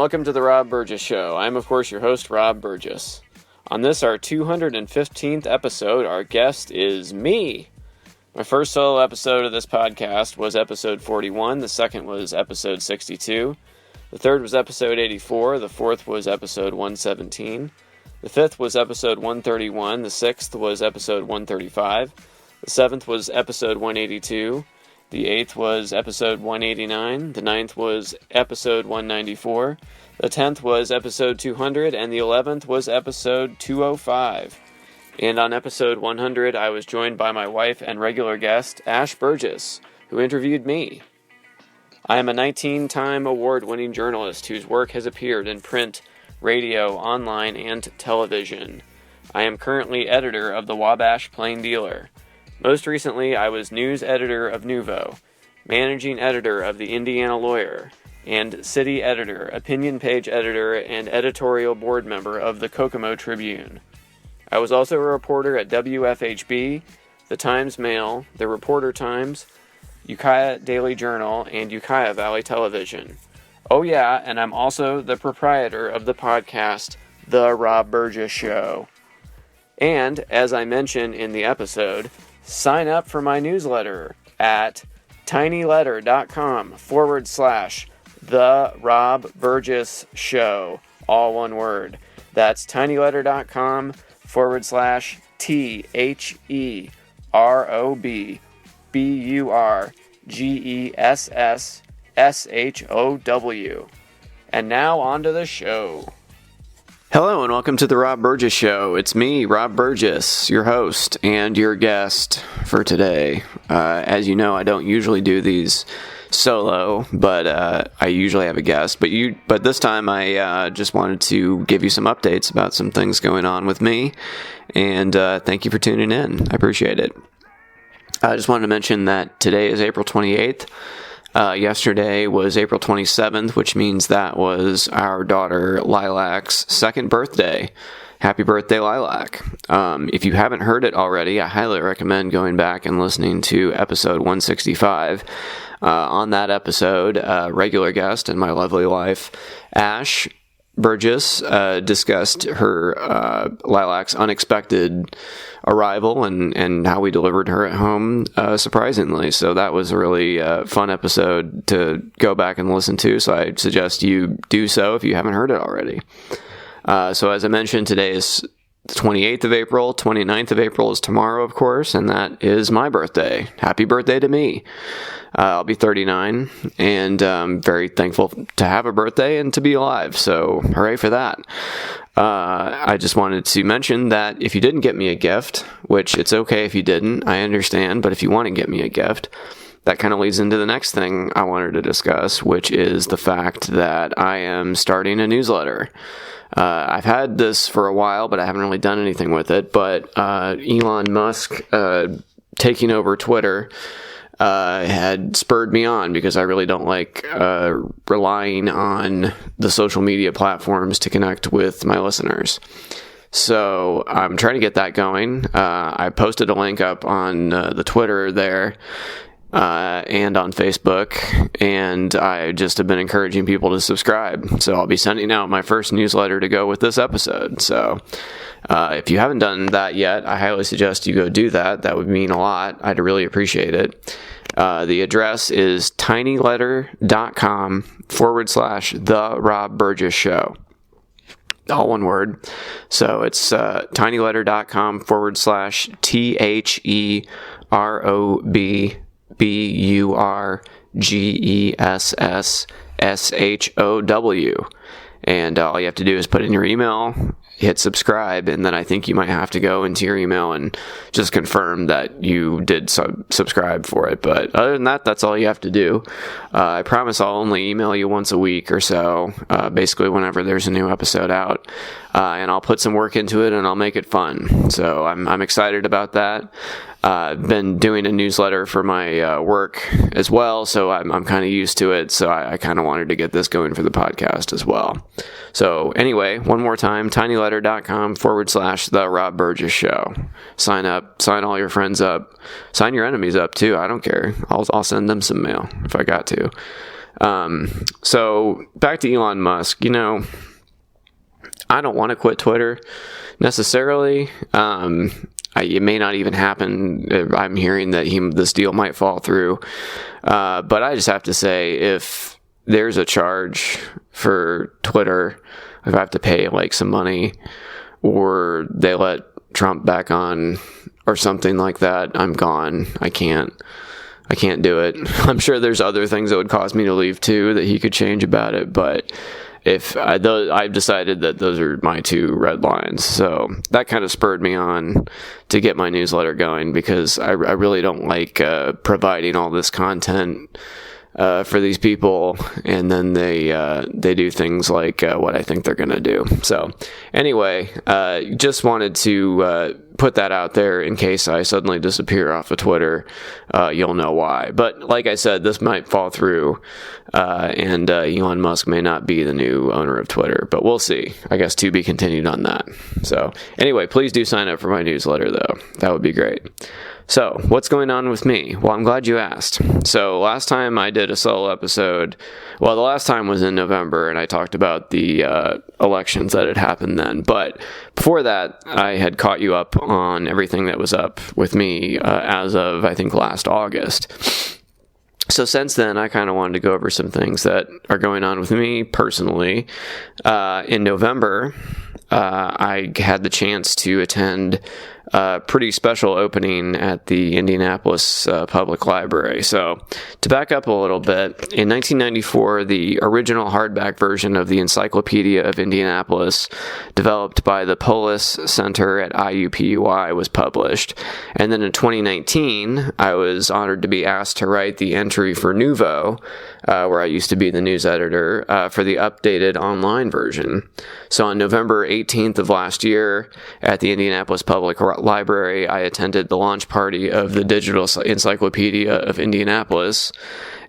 welcome to the Rob Burgess Show. I'm, of course, your host, Rob Burgess. On this, our 215th episode, our guest is me. My first solo episode of this podcast was episode 41, the second was episode 62, the third was episode 84, the fourth was episode 117, the fifth was episode 131, the sixth was episode 135, the seventh was episode 182, the eighth was episode 189, the ninth was episode 194, the 10th was episode 200, and the 11th was episode 205. And on episode 100, I was joined by my wife and regular guest, Ash Burgess, who interviewed me. I am a 19-time award-winning journalist whose work has appeared in print, radio, online, and television. I am currently editor of the Wabash Plain Dealer. Most recently, I was news editor of NUVO, managing editor of the Indiana Lawyer, and city editor, opinion page editor, and editorial board member of the Kokomo Tribune. I was also a reporter at WFHB, the Times-Mail, the Reporter Times, Ukiah Daily Journal, and Ukiah Valley Television. Oh yeah, and I'm also the proprietor of the podcast, The Rob Burgess Show. And, as I mentioned in the episode, sign up for my newsletter at tinyletter.com/The Rob Burgess Show. All one word. That's tinyletter.com/THEROBBURGESSSHOW. And now on to the show. Hello and welcome to the Rob Burgess Show. It's me, Rob Burgess, your host and your guest for today. As you know, I don't usually do these solo, but I usually have a guest. But this time I just wanted to give you some updates about some things going on with me, and thank you for tuning in. I appreciate it. I just wanted to mention that today is April 28th. Yesterday was April 27th, which means that was our daughter Lilac's second birthday. Happy birthday, Lilac. If you haven't heard it already, I highly recommend going back and listening to episode 165. On that episode, regular guest and my lovely wife, Ash Burgess, discussed her Lilac's unexpected arrival and how we delivered her at home surprisingly. So that was a really fun episode to go back and listen to, so I suggest you do so if you haven't heard it already. So as I mentioned, today is the 28th of April, 29th of April is tomorrow, of course, and that is my birthday. Happy birthday to me. I'll be 39, and I'm very thankful to have a birthday and to be alive, so hooray for that. I just wanted to mention that if you didn't get me a gift, which it's okay if you didn't, I understand, but if you want to get me a gift, that kind of leads into the next thing I wanted to discuss, which is the fact that I am starting a newsletter. I've had this for a while, but I haven't really done anything with it. But Elon Musk taking over Twitter had spurred me on, because I really don't like relying on the social media platforms to connect with my listeners. So I'm trying to get that going. I posted a link up on the Twitter there. And on Facebook, and I just have been encouraging people to subscribe. So I'll be sending out my first newsletter to go with this episode. So if you haven't done that yet, I highly suggest you go do that. That would mean a lot. I'd really appreciate it. The address is tinyletter.com/The Rob Burgess Show. All one word. So it's tinyletter.com/THEROBBURGESSSHOW. And all you have to do is put in your email, hit subscribe, and then I think you might have to go into your email and just confirm that you did subscribe for it. But other than that, that's all you have to do. I promise I'll only email you once a week or so, basically whenever there's a new episode out. And I'll put some work into it, and I'll make it fun. So I'm excited about that. I've been doing a newsletter for my work as well, so I'm kind of used to it, so I kind of wanted to get this going for the podcast as well. So anyway, one more time, tinyletter.com/The Rob Burgess Show. Sign up, sign all your friends up, sign your enemies up too, I don't care. I'll send them some mail if I got to. So back to Elon Musk, I don't want to quit Twitter necessarily. It may not even happen. I'm hearing that this deal might fall through. But I just have to say, if there's a charge for Twitter, if I have to pay like some money, or they let Trump back on or something like that, I'm gone. I can't do it. I'm sure there's other things that would cause me to leave too that he could change about it, but I've decided that those are my two red lines. So that kind of spurred me on to get my newsletter going, because I really don't like providing all this content for these people, and then they do things like what I think they're going to do. So anyway, just wanted to put that out there in case I suddenly disappear off of Twitter. You'll know why. But like I said, this might fall through, and Elon Musk may not be the new owner of Twitter, but we'll see. I guess to be continued on that. So anyway, please do sign up for my newsletter, though. That would be great. So, what's going on with me? Well, I'm glad you asked. So, last time I did a solo episode, well, the last time was in November, and I talked about the elections that had happened then. But before that, I had caught you up on everything that was up with me as of, I think, last August. So since then, I kind of wanted to go over some things that are going on with me personally. In November, I had the chance to attend a pretty special opening at the Indianapolis Public Library. So to back up a little bit, in 1994, the original hardback version of the Encyclopedia of Indianapolis, developed by the Polis Center at IUPUI, was published. And then in 2019, I was honored to be asked to write the entry for NUVO, where I used to be the news editor, for the updated online version. So on November 18th of last year, at the Indianapolis Public Library, I attended the launch party of the Digital Encyclopedia of Indianapolis.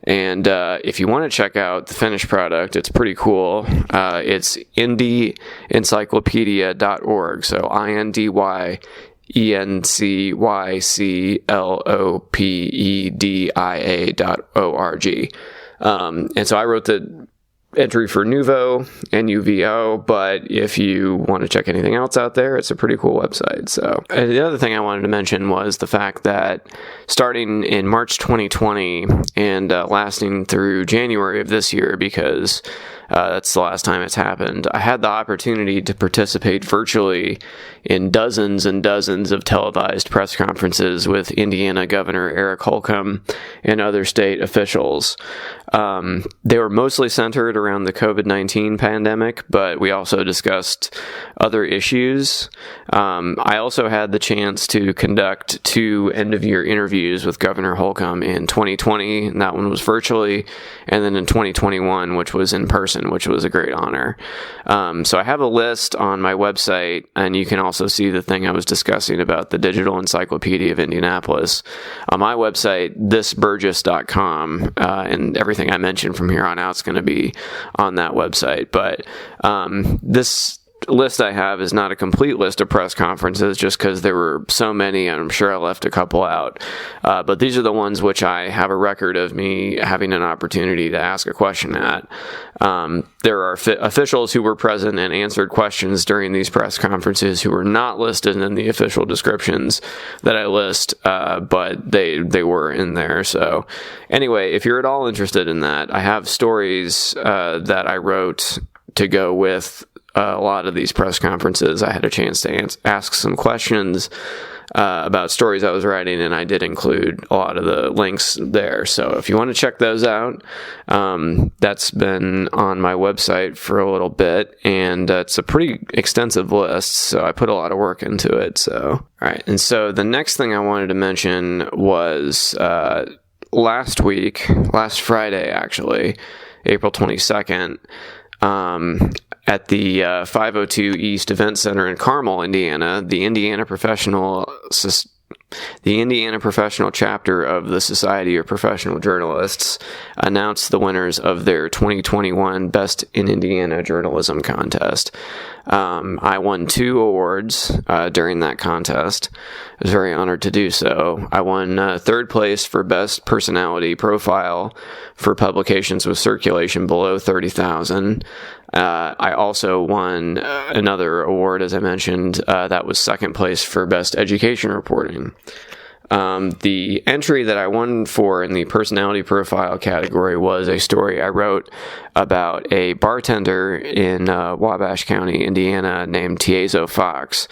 And if you want to check out the finished product, it's pretty cool. It's indyencyclopedia.org. So INDYENCYCLOPEDIA.org. And so I wrote the entry for NUVO, NUVO, but if you want to check anything else out there, it's a pretty cool website. So the other thing I wanted to mention was the fact that starting in March 2020 and lasting through January of this year, because that's the last time it's happened, I had the opportunity to participate virtually in dozens and dozens of televised press conferences with Indiana Governor Eric Holcomb and other state officials. They were mostly centered around the COVID-19 pandemic, but we also discussed other issues. I also had the chance to conduct 2 end-of-year interviews with Governor Holcomb in 2020, and that one was virtually, and then in 2021, which was in person, which was a great honor. So I have a list on my website, and you can also see the thing I was discussing about the Digital Encyclopedia of Indianapolis on my website, thisburgess.com, and everything I mentioned from here on out is going to be on that website. But this list I have is not a complete list of press conferences, just because there were so many, and I'm sure I left a couple out. But these are the ones which I have a record of me having an opportunity to ask a question at. There are officials who were present and answered questions during these press conferences who were not listed in the official descriptions that I list, but they were in there. So anyway, if you're at all interested in that, I have stories that I wrote to go with a lot of these press conferences. I had a chance to ask some questions about stories I was writing, and I did include a lot of the links there. So if you want to check those out, that's been on my website for a little bit, and it's a pretty extensive list, so I put a lot of work into it. So, all right. And so the next thing I wanted to mention was last Friday, actually, April 22nd, at the 502 East Event Center in Carmel, Indiana, the Indiana Professional Chapter of the Society of Professional Journalists announced the winners of their 2021 Best in Indiana Journalism Contest. I won 2 awards during that contest. I was very honored to do so. I won 3rd place for Best Personality Profile for publications with circulation below 30,000. I also won another award, as I mentioned, that was 2nd place for Best Education Reporting. The entry that I won for in the personality profile category was a story I wrote about a bartender in Wabash County, Indiana, named Tiezo Fox.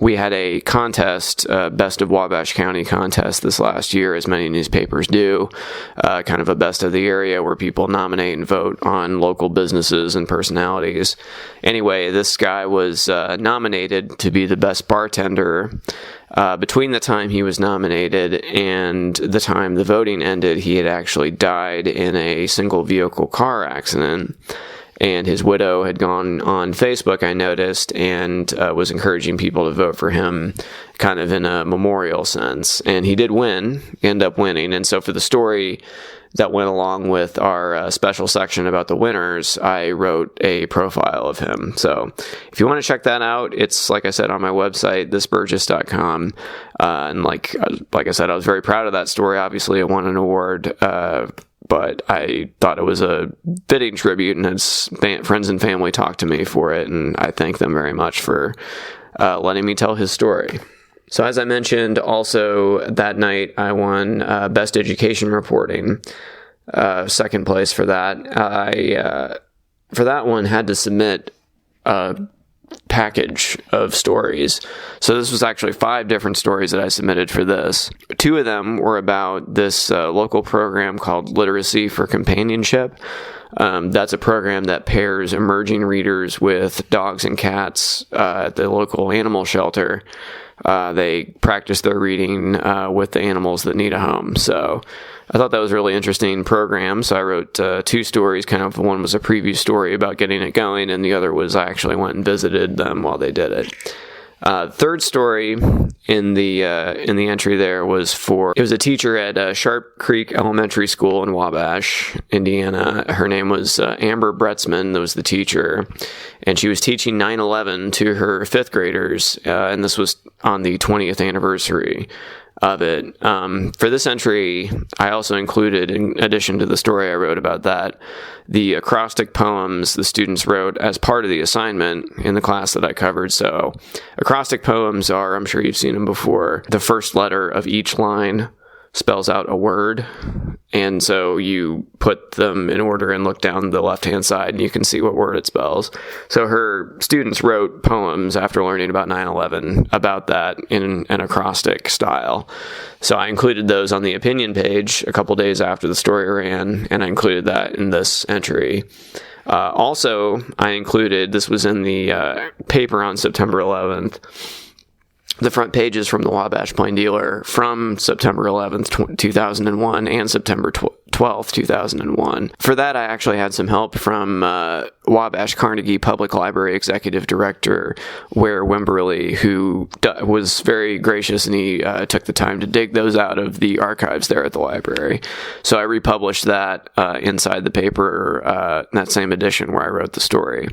We had a contest, Best of Wabash County contest this last year, as many newspapers do, kind of a best of the area where people nominate and vote on local businesses and personalities. Anyway, this guy was nominated to be the best bartender. Between the time he was nominated and the time the voting ended, he had actually died in a single vehicle car accident. And his widow had gone on Facebook, I noticed, and was encouraging people to vote for him kind of in a memorial sense. And he did end up winning. And so for the story that went along with our special section about the winners, I wrote a profile of him. So if you want to check that out, it's, like I said, on my website, thisburgess.com. And like I said, I was very proud of that story. Obviously, it won an award, but I thought it was a fitting tribute, and his friends and family talked to me for it, and I thank them very much for letting me tell his story. So as I mentioned, also that night I won Best Education Reporting, 2nd place for that. I, for that one, had to submit a package of stories. So this was actually 5 different stories that I submitted for this. 2 of them were about this local program called Literacy for Companionship. That's a program that pairs emerging readers with dogs and cats at the local animal shelter. They practice their reading with the animals that need a home. So I thought that was a really interesting program. So I wrote 2 stories. Kind of one was a preview story about getting it going, and the other was I actually went and visited them while they did it. 3rd story in the entry there it was a teacher at Sharp Creek Elementary School in Wabash, Indiana. Her name was Amber Bretzman. That was the teacher, and she was teaching 9/11 to her 5th graders, and this was on the 20th anniversary of it. For this entry, I also included, in addition to the story I wrote about that, the acrostic poems the students wrote as part of the assignment in the class that I covered. So acrostic poems are, I'm sure you've seen them before, the first letter of each line spells out a word, and so you put them in order and look down the left-hand side and you can see what word it spells. So her students wrote poems after learning about 9/11 about that in an acrostic style. So I included those on the opinion page a couple days after the story ran, and I included that in this entry. Also, I included, this was in the paper on September 11th, the front pages from the Wabash Plain Dealer from September 11th, 2001 and September 12th, 2001. For that, I actually had some help from Wabash Carnegie Public Library Executive Director Ware Wimberly, who was very gracious, and he took the time to dig those out of the archives there at the library. So I republished that inside the paper, that same edition where I wrote the story.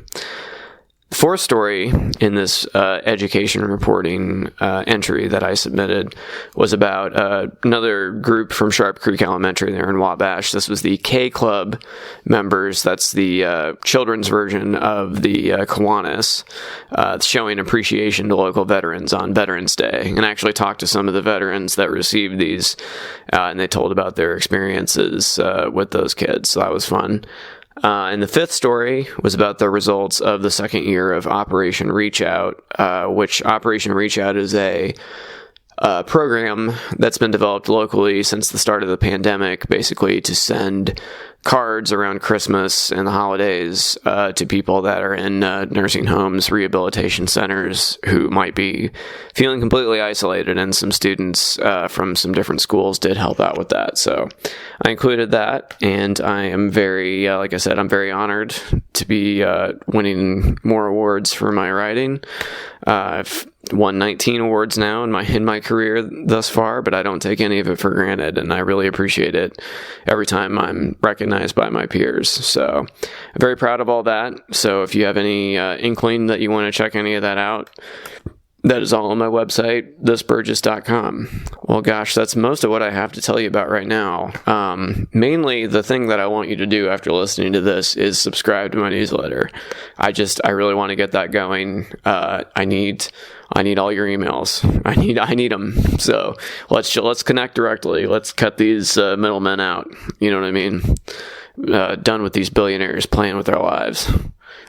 The 4th story in this education reporting entry that I submitted was about another group from Sharp Creek Elementary there in Wabash. This was the K Club members. That's the children's version of the Kiwanis, showing appreciation to local veterans on Veterans Day. And I actually talked to some of the veterans that received these, and they told about their experiences with those kids. So that was fun. And the 5th story was about the results of the 2nd year of Operation Reach Out, which Operation Reach Out is a program that's been developed locally since the start of the pandemic, basically to send cards around Christmas and the holidays to people that are in nursing homes, rehabilitation centers, who might be feeling completely isolated, and some students from some different schools did help out with that. So I included that, and I am very, like I said, I'm very honored to be winning more awards for my writing. I've won 19 awards now in my career thus far, but I don't take any of it for granted, and I really appreciate it every time I'm recognized by my peers. So I'm very proud of all that. So if you have any inkling that you want to check any of that out, that is all on my website, thisburgess.com. Well, gosh, that's most of what I have to tell you about right now. Mainly, the thing that I want you to do after listening to this is subscribe to my newsletter. I really want to get that going. I need all your emails. I need them. So let's connect directly. Let's cut these middlemen out. You know what I mean? Done with these billionaires playing with our lives.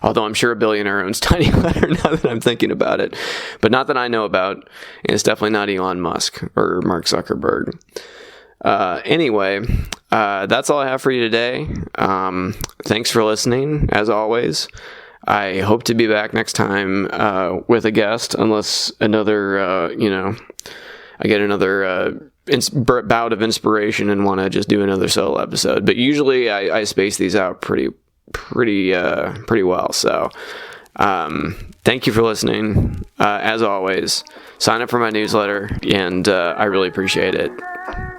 Although I'm sure a billionaire owns Tiny Letter now that I'm thinking about it. But not that I know about. And it's definitely not Elon Musk or Mark Zuckerberg. Anyway, that's all I have for you today. Thanks for listening, as always. I hope to be back next time with a guest, unless I get another bout of inspiration and want to just do another solo episode. But usually I space these out pretty well. So thank you for listening. As always, sign up for my newsletter, and I really appreciate it.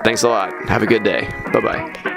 Thanks a lot. Have a good day. Bye-bye.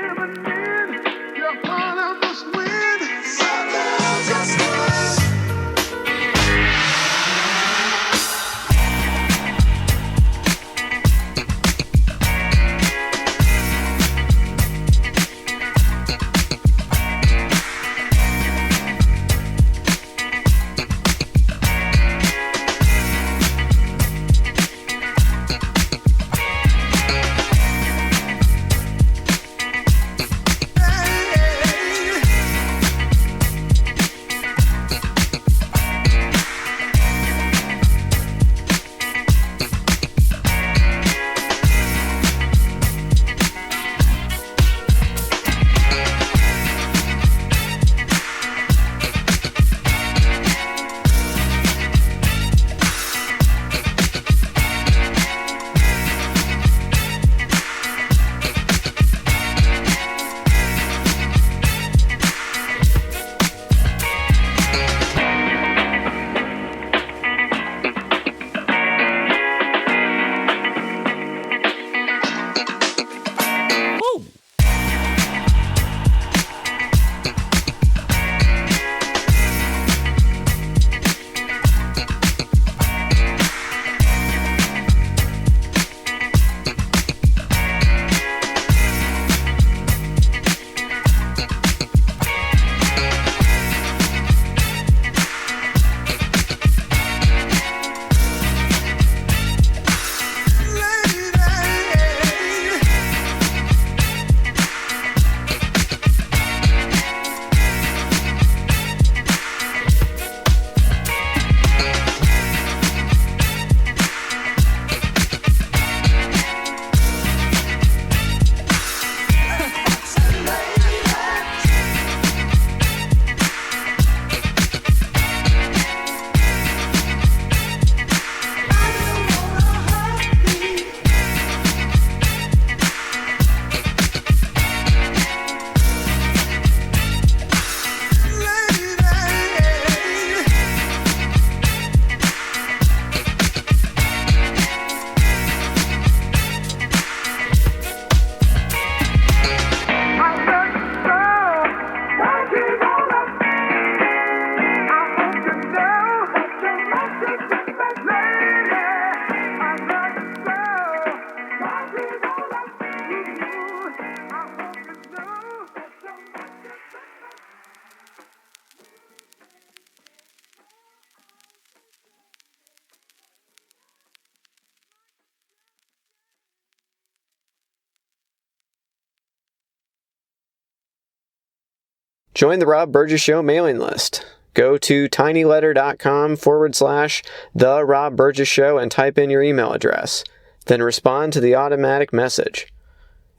Join the Rob Burgess Show mailing list. Go to tinyletter.com/The Rob Burgess Show and type in your email address. Then respond to the automatic message.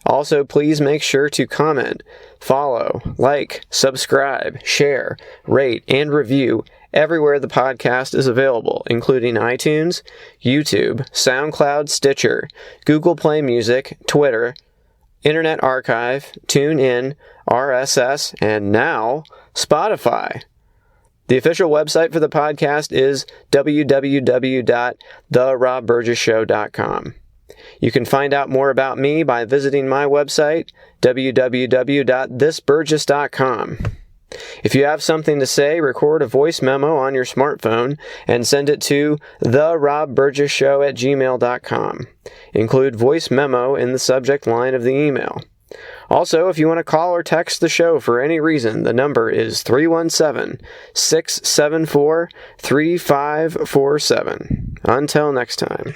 Also, please make sure to comment, follow, like, subscribe, share, rate, and review everywhere the podcast is available, including iTunes, YouTube, SoundCloud, Stitcher, Google Play Music, Twitter, Internet Archive, TuneIn, RSS, and now Spotify. The official website for the podcast is www.therobburgessshow.com. You can find out more about me by visiting my website, www.thisburgess.com. If you have something to say, record a voice memo on your smartphone and send it to therobburgessshow@gmail.com. Include voice memo in the subject line of the email. Also, if you want to call or text the show for any reason, the number is 317-674-3547. Until next time.